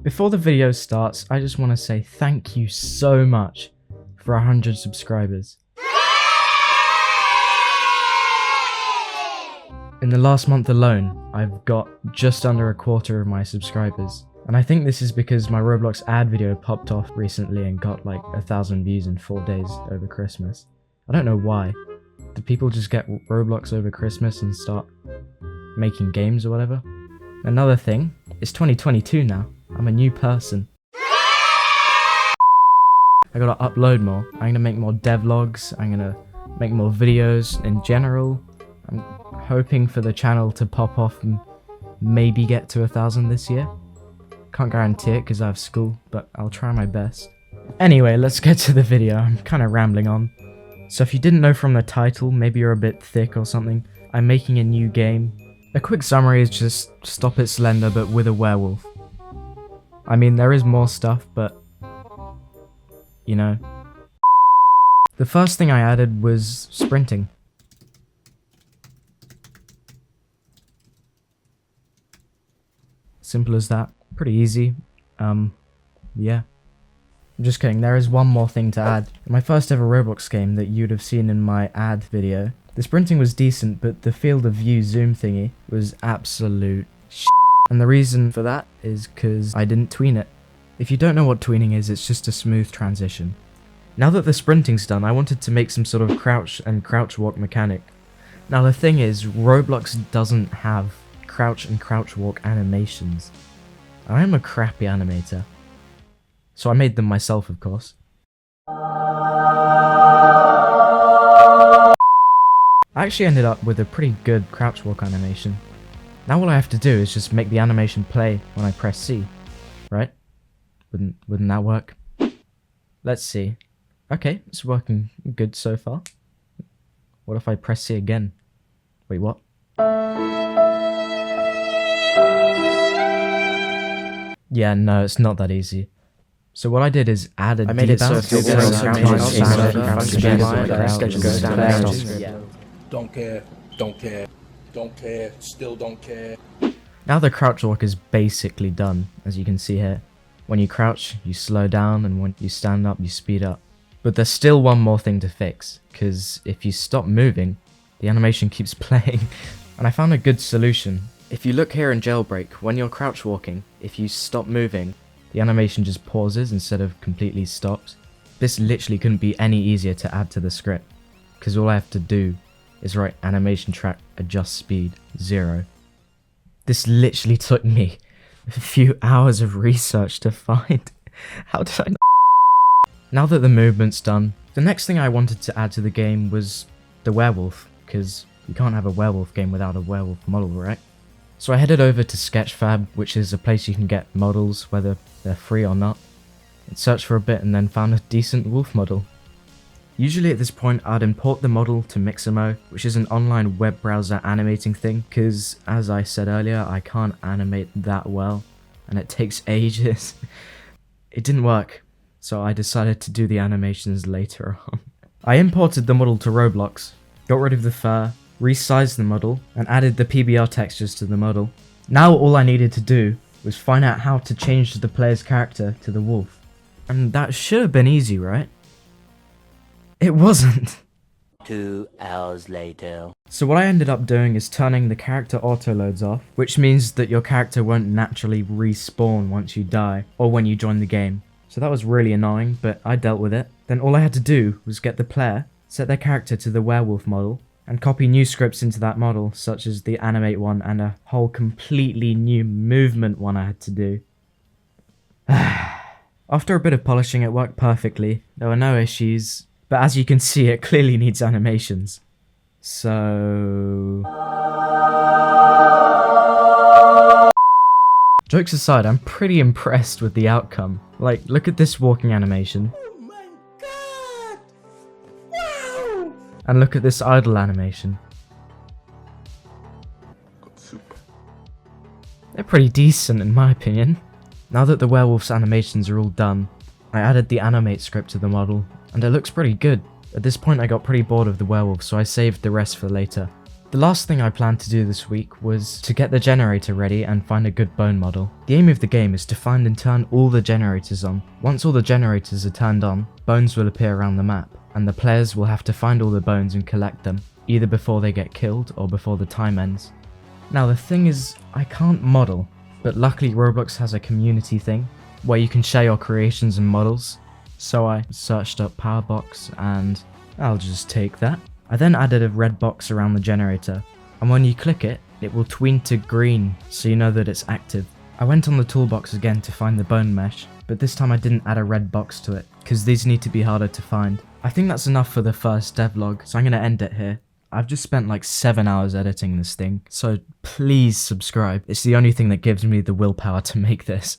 Before the video starts, I just want to say thank you so much for 100 subscribers. In the last month alone, I've got just under a quarter of my subscribers. And I think this is because my Roblox ad video popped off recently and got like 1,000 views in 4 days over Christmas. I don't know why. Did people just get Roblox over Christmas and start making games or whatever? Another thing, it's 2022 now. I'm a new person. I gotta upload more. I'm gonna make more devlogs. I'm gonna make more videos in general. I'm hoping for the channel to pop off and maybe get to 1,000 this year. Can't guarantee it because I have school, but I'll try my best. Anyway, let's get to the video. I'm kind of rambling on. So if you didn't know from the title, maybe you're a bit thick or something, I'm making a new game. A quick summary is just Stop It Slender but with a werewolf. I mean, there is more stuff, but you know. The first thing I added was sprinting. Simple as that. Pretty easy. Yeah. I'm just kidding, there is one more thing to add. In my first ever Roblox game that you'd have seen in my ad video, the sprinting was decent, but the field of view zoom thingy was absolute shit. And the reason for that is because I didn't tween it. If you don't know what tweening is, it's just a smooth transition. Now that the sprinting's done, I wanted to make some sort of crouch and crouch walk mechanic. Now the thing is, Roblox doesn't have crouch and crouch walk animations. I am a crappy animator. So I made them myself, of course. I actually ended up with a pretty good crouch walk animation. Now all I have to do is just make the animation play when I press C, right? Wouldn't that work? Let's see. Okay, it's working good so far. What if I press C again? Wait, what? Yeah, no, it's not that easy. So what I did is add a made it so if you're don't care, still don't care. Now the crouch walk is basically done, as you can see here. When you crouch, you slow down, and when you stand up, you speed up. But there's still one more thing to fix, because if you stop moving, the animation keeps playing. And I found a good solution. If you look here in Jailbreak, when you're crouch walking, if you stop moving, the animation just pauses instead of completely stops. This literally couldn't be any easier to add to the script, because all I have to do is write animation track adjust speed 0. This literally took me a few hours of research to find. How did I Now that the movement's done, the next thing I wanted to add to the game was the werewolf, because you can't have a werewolf game without a werewolf model, right? So I headed over to Sketchfab, which is a place you can get models, whether they're free or not, and searched for a bit and then found a decent wolf model. Usually at this point I'd import the model to Mixamo, which is an online web browser animating thing, because as I said earlier, I can't animate that well, and it takes ages. It didn't work, so I decided to do the animations later on. I imported the model to Roblox, got rid of the fur, resized the model, and added the PBR textures to the model. Now all I needed to do was find out how to change the player's character to the wolf. And that should have been easy, right? It wasn't. 2 hours later. So what I ended up doing is turning the character autoloads off, which means that your character won't naturally respawn once you die, or when you join the game. So that was really annoying, but I dealt with it. Then all I had to do was get the player, set their character to the werewolf model, and copy new scripts into that model, such as the animate one and a whole completely new movement one I had to do. After a bit of polishing, it worked perfectly. There were no issues, but as you can see, it clearly needs animations. So... Jokes aside, I'm pretty impressed with the outcome. Like, look at this walking animation. And look at this idle animation. They're pretty decent in my opinion. Now that the werewolf's animations are all done, I added the animate script to the model, and it looks pretty good. At this point I got pretty bored of the werewolf, so I saved the rest for later. The last thing I planned to do this week was to get the generator ready and find a good bone model. The aim of the game is to find and turn all the generators on. Once all the generators are turned on, bones will appear around the map, and the players will have to find all the bones and collect them, either before they get killed or before the time ends. Now the thing is, I can't model, but luckily Roblox has a community thing, where you can share your creations and models, so I searched up power box and I'll just take that. I then added a red box around the generator, and when you click it, it will tween to green so you know that it's active. I went on the toolbox again to find the bone mesh, but this time I didn't add a red box to it, because these need to be harder to find. I think that's enough for the first devlog, so I'm going to end it here. I've just spent like 7 hours editing this thing, so please subscribe. It's the only thing that gives me the willpower to make this.